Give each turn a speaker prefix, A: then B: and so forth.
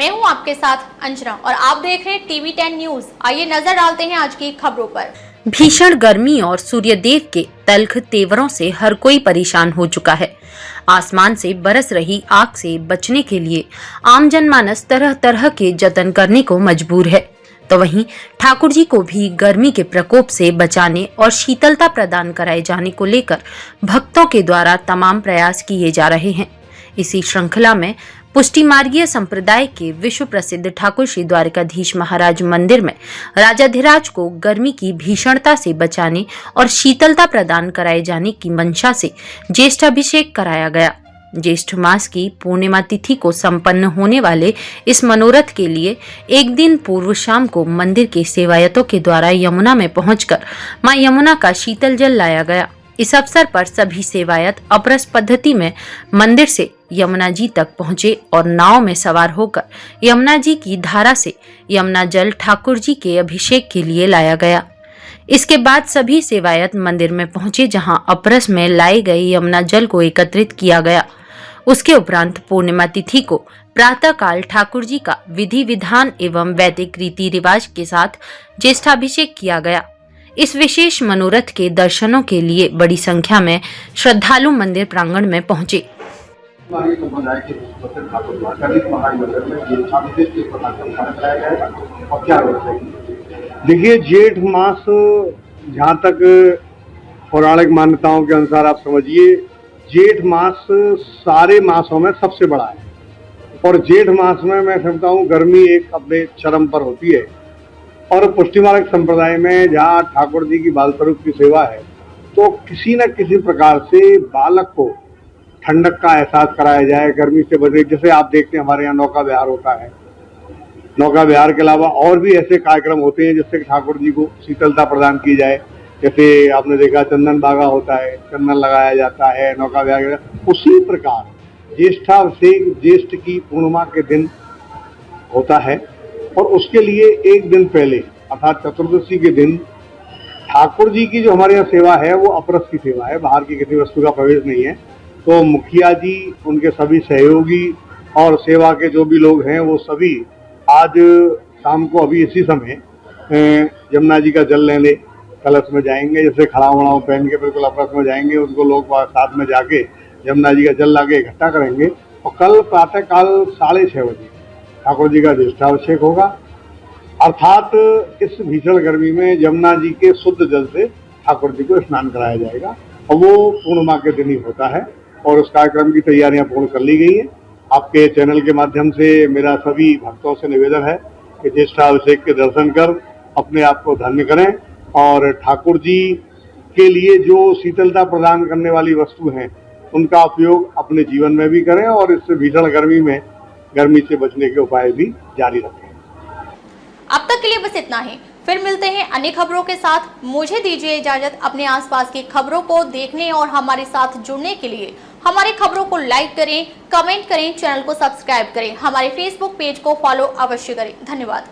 A: मैं हूं आपके साथ अंजना और आप देख रहे हैं टीवी 10 न्यूज। आइए नजर डालते हैं आज की खबरों पर।
B: भीषण गर्मी और सूर्यदेव के तल्ख तेवरों से हर कोई परेशान हो चुका है। आसमान से बरस रही आग से बचने के लिए आम जनमानस तरह तरह के जतन करने को मजबूर है, तो वहीं ठाकुर जी को भी गर्मी के प्रकोप से बचाने और शीतलता प्रदान कराए जाने को लेकर भक्तों के द्वारा तमाम प्रयास किए जा रहे हैं। इसी श्रृंखला में पुष्टि मार्गीय संप्रदाय के विश्व प्रसिद्ध ठाकुर श्री द्वारिकाधीश महाराज मंदिर में राजाधिराज को गर्मी की भीषणता से बचाने और शीतलता प्रदान कराए जाने की मंशा से ज्येष्ठाभिषेक कराया गया। ज्येष्ठ मास की पूर्णिमा तिथि को संपन्न होने वाले इस मनोरथ के लिए एक दिन पूर्व शाम को मंदिर के सेवायतों के द्वारा यमुना में पहुंचकर मां यमुना का शीतल जल लाया गया। इस अवसर पर सभी सेवायत अपरस पद्धति में मंदिर से यमुना जी तक पहुंचे और नाव में सवार होकर यमुना जी की धारा से यमुना जल ठाकुर जी के अभिषेक के लिए लाया गया। इसके बाद सभी सेवायत मंदिर में पहुंचे, जहां अपरस में लाए गए यमुना जल को एकत्रित किया गया। उसके उपरांत पूर्णिमा तिथि को प्रातः काल ठाकुर जी का विधि विधान एवं वैदिक रीति रिवाज के साथ ज्येष्ठाभिषेक किया गया। इस विशेष मनोरथ के दर्शनों के लिए बड़ी संख्या में श्रद्धालु मंदिर प्रांगण में पहुंचे।
C: देखिए, जेठ मास जहाँ तक पौराणिक मान्यताओं के अनुसार आप समझिए, जेठ मास सारे मासों में सबसे बड़ा है और जेठ मास में मैं समझता हूँ गर्मी एक अपने चरम पर होती है। और पुष्टि मार्ग संप्रदाय में जहाँ ठाकुर जी की बाल स्वरूप की सेवा है, तो किसी न किसी प्रकार से बालक को ठंडक का एहसास कराया जाए, गर्मी से बचे। जैसे आप देखते हैं हमारे यहाँ नौका विहार होता है, नौका विहार के अलावा और भी ऐसे कार्यक्रम होते हैं जिससे ठाकुर जी को शीतलता प्रदान की जाए। जैसे आपने देखा चंदन बागा होता है, चंदन लगाया जाता है नौका विहार। उसी प्रकार ज्येष्ठाभिषेक ज्येष्ठ की पूर्णिमा के दिन होता है और उसके लिए एक दिन पहले अर्थात चतुर्दशी के दिन ठाकुर जी की जो हमारे यहाँ सेवा है वो अपरस की सेवा है, बाहर की किसी वस्तु का प्रवेश नहीं है। तो मुखिया जी, उनके सभी सहयोगी और सेवा के जो भी लोग हैं वो सभी आज शाम को अभी इसी समय यमुना जी का जल लेने कलश में जाएंगे। जैसे खड़ाव वड़ाव पहन के बिल्कुल अपरस में जाएंगे, उनको लोग साथ में जाके यमुना जी का जल लाके इकट्ठा करेंगे और कल प्रातः काल 6:30 बजे ठाकुर जी का ज्येष्ठाभिषेक होगा। अर्थात इस भीषण गर्मी में यमुना जी के शुद्ध जल से ठाकुर जी को स्नान कराया जाएगा और वो पूर्णिमा के दिन ही होता है और उस कार्यक्रम की तैयारियां पूर्ण कर ली गई है। आपके चैनल के माध्यम से मेरा सभी भक्तों से निवेदन है कि ज्येष्ठाभिषेक के दर्शन कर अपने आप को धन्य करें और ठाकुर जी के लिए जो शीतलता प्रदान करने वाली वस्तु हैं उनका उपयोग अपने जीवन में भी करें और इस भीषण गर्मी में गर्मी से बचने के उपाय भी जारी रखें।
A: अब तक के लिए बस इतना ही, फिर मिलते हैं अन्य खबरों के साथ। मुझे दीजिए इजाजत। अपने आसपास की खबरों को देखने और हमारे साथ जुड़ने के लिए हमारी खबरों को लाइक करें, कमेंट करें, चैनल को सब्सक्राइब करें, हमारे फेसबुक पेज को फॉलो अवश्य करें। धन्यवाद।